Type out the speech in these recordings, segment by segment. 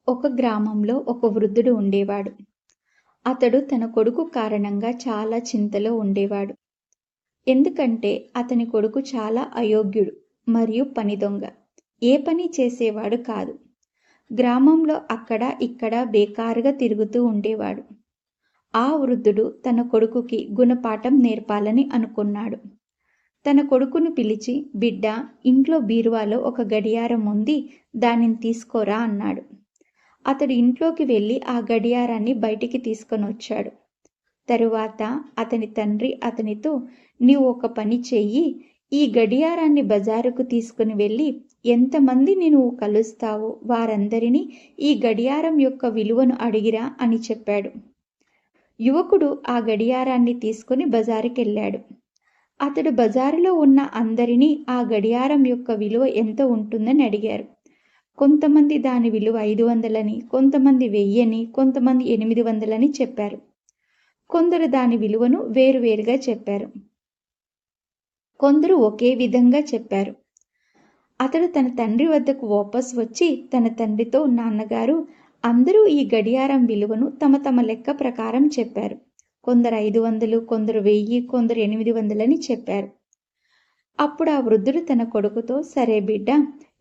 ఒక గ్రామంలో ఒక వృద్ధుడు ఉండేవాడు. అతడు తన కొడుకు కారణంగా చాలా చింతలో ఉండేవాడు. ఎందుకంటే అతని కొడుకు చాలా అయోగ్యుడు మరియు పని దొంగ. ఏ పని చేసేవాడు కాదు. గ్రామంలో అక్కడ ఇక్కడ బేకారుగా తిరుగుతూ ఉండేవాడు. ఆ వృద్ధుడు తన కొడుకుకి గుణపాఠం నేర్పాలని అనుకున్నాడు. తన కొడుకును పిలిచి, బిడ్డా, ఇంట్లో బీరువాలో ఒక గడియారం ఉంది, దానిని తీసుకోరా అన్నాడు. అతడు ఇంట్లోకి వెళ్ళి ఆ గడియారాన్ని బయటికి తీసుకొని వచ్చాడు. తరువాత అతని తండ్రి అతనితో, నీవు ఒక పని చెయ్యి, ఈ గడియారాన్ని బజారుకు తీసుకుని వెళ్ళి ఎంతమందిని నువ్వు కలుస్తావో వారందరినీ ఈ గడియారం యొక్క విలువను అడిగిరా అని చెప్పాడు. యువకుడు ఆ గడియారాన్ని తీసుకుని బజారుకెళ్ళాడు. అతడు బజారులో ఉన్న అందరినీ ఆ గడియారం యొక్క విలువ ఎంత ఉంటుందని అడిగారు. కొంతమంది దాని విలువ 500 కొంతమంది 1000 కొంతమంది 800 చెప్పారు. కొందరు దాని విలువను వేరువేరుగా చెప్పారు. కొందరు ఒకే విధంగా చెప్పారు. అతడు తన తండ్రి వద్దకు వాపసు వచ్చి తన తండ్రితో, నాన్నగారు, అందరూ ఈ గడియారం విలువను తమ తమ లెక్క ప్రకారం చెప్పారు. కొందరు 500, కొందరు 1000, కొందరు 800 చెప్పారు. అప్పుడు ఆ వృద్ధుడు తన కొడుకుతో, సరే బిడ్డ,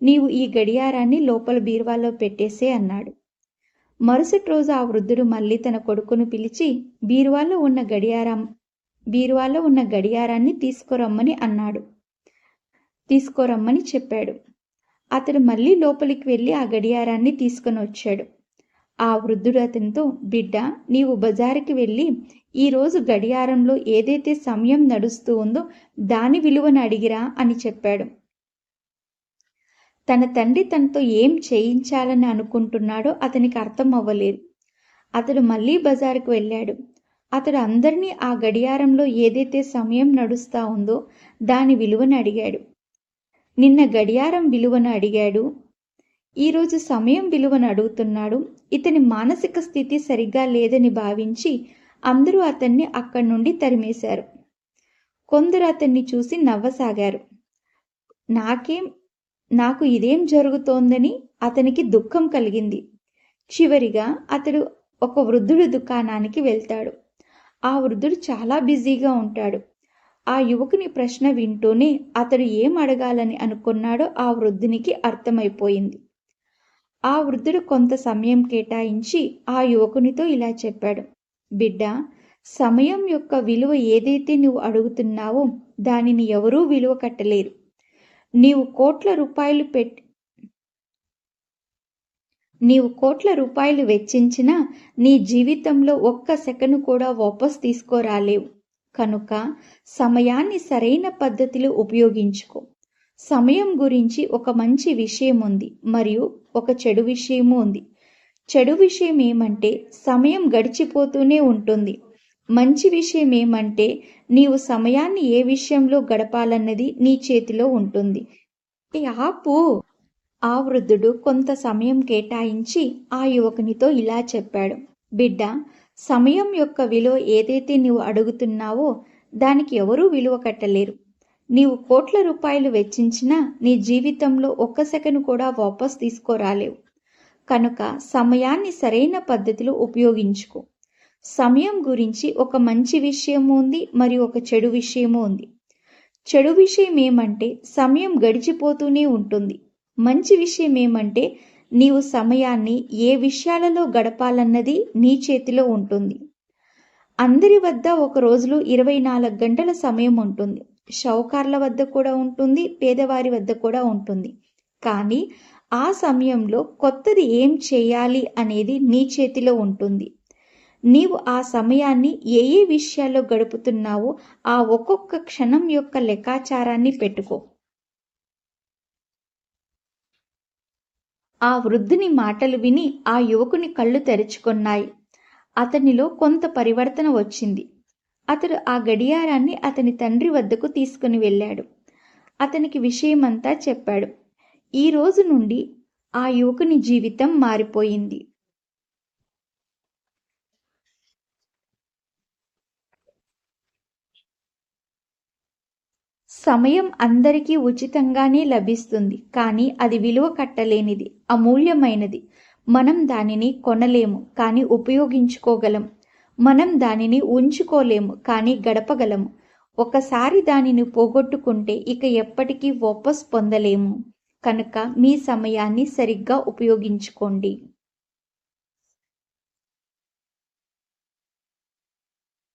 నీవు ఈ గడియారాన్ని లోపల బీరువాలో పెట్టేసే అన్నాడు. మరుసటి రోజు ఆ వృద్ధుడు మళ్ళీ తన కొడుకును పిలిచి బీరువాలో ఉన్న గడియారాన్ని తీసుకురమ్మని చెప్పాడు. అతడు మళ్ళీ లోపలికి వెళ్ళి ఆ గడియారాన్ని తీసుకొని వచ్చాడు. ఆ వృద్ధుడు అతనితో, బిడ్డ, నీవు బజారుకి వెళ్ళి ఈరోజు గడియారంలో ఏదైతే సమయం నడుస్తూ ఉందో దాని విలువను అడిగిరా అని చెప్పాడు. తన తండ్రి తనతో ఏం చేయించాలని అనుకుంటున్నాడో అతనికి అర్థం అవ్వలేదు. అతడు మళ్ళీ బజారుకు వెళ్ళాడు. అతడు అందరినీ ఆ గడియారంలో ఏదైతే సమయం నడుస్తూ ఉందో దాని విలువను అడిగాడు. నిన్న గడియారం విలువను అడిగాడు, ఈరోజు సమయం విలువను అడుగుతున్నాడు. ఇతని మానసిక స్థితి సరిగ్గా లేదని భావించి అందరూ అతన్ని అక్కడి నుండి తరిమేశారు. కొందరు అతన్ని చూసి నవ్వసాగారు. నాకు ఇదేం జరుగుతోందని అతనికి దుఃఖం కలిగింది. చివరిగా అతడు ఒక వృద్ధుడి దుకాణానికి వెళ్తాడు. ఆ వృద్ధుడు చాలా బిజీగా ఉంటాడు. ఆ యువకుని ప్రశ్న వింటూనే అతడు ఏం అడగాలని అనుకున్నాడో ఆ వృద్ధునికి అర్థమైపోయింది. ఆ వృద్ధుడు కొంత సమయం కేటాయించి ఆ యువకునితో ఇలా చెప్పాడు, బిడ్డ, సమయం యొక్క విలువ ఏదైతే నువ్వు అడుగుతున్నావో దానిని ఎవరూ విలువ కట్టలేరు. నీవు కోట్ల రూపాయలు వెచ్చించినా నీ జీవితంలో ఒక్క సెకను కూడా వాపస్ తీసుకోరాలేవు. కనుక సమయాన్ని సరైన పద్ధతిలో ఉపయోగించుకో. సమయం గురించి ఒక మంచి విషయం ఉంది మరియు ఒక చెడు విషయము ఉంది. చెడు విషయం ఏమంటే సమయం గడిచిపోతూనే ఉంటుంది. మంచి విషయం ఏమంటే నీవు సమయాన్ని ఏ విషయంలో గడపాలన్నది నీ చేతిలో ఉంటుంది. ఆపు! ఆ వృద్ధుడు కొంత సమయం కేటాయించి ఆ యువకునితో ఇలా చెప్పాడు, బిడ్డ, సమయం యొక్క విలువ ఏదైతే నీవు అడుగుతున్నావో దానికి ఎవరూ విలువ కట్టలేరు. నీవు కోట్ల రూపాయలు వెచ్చించినా నీ జీవితంలో ఒక్క సెకను కూడా వాపస్ తీసుకోరాలేవు. కనుక సమయాన్ని సరైన పద్ధతిలో ఉపయోగించుకో. సమయం గురించి ఒక మంచి విషయము ఉంది మరియు ఒక చెడు విషయము ఉంది. చెడు విషయం ఏమంటే సమయం గడిచిపోతూనే ఉంటుంది. మంచి విషయం ఏమంటే నీవు సమయాన్ని ఏ విషయాలలో గడపాలన్నది నీ చేతిలో ఉంటుంది. అందరి వద్ద ఒక రోజులో 24 గంటల సమయం ఉంటుంది. షౌకార్ల వద్ద కూడా ఉంటుంది, పేదవారి వద్ద కూడా ఉంటుంది. కానీ ఆ సమయంలో కొత్తది ఏం చేయాలి అనేది నీ చేతిలో ఉంటుంది. నీవు ఆ సమయాన్ని ఏ విషయాల్లో గడుపుతున్నావో ఆ ఒక్కొక్క క్షణం యొక్క లెక్కాచారాన్ని పెట్టుకో. ఆ వృద్ధుని మాటలు విని ఆ యువకుని కళ్ళు తెరుచుకున్నాయి. అతనిలో కొంత పరివర్తన వచ్చింది. అతడు ఆ గడియారాన్ని అతని తండ్రి వద్దకు తీసుకుని వెళ్ళాడు. అతనికి విషయమంతా చెప్పాడు. ఈ రోజు నుండి ఆ యువకుని జీవితం మారిపోయింది. సమయం అందరికీ ఉచితంగానే లభిస్తుంది, కానీ అది విలువ కట్టలేనిది, అమూల్యమైనది. మనం దానిని కొనలేము కానీ ఉపయోగించుకోగలం. మనం దానిని ఉంచుకోలేము కానీ గడపగలము. ఒకసారి దానిని పోగొట్టుకుంటే ఇక ఎప్పటికీ వాపస్ పొందలేము. కనుక మీ సమయాన్ని సరిగ్గా ఉపయోగించుకోండి.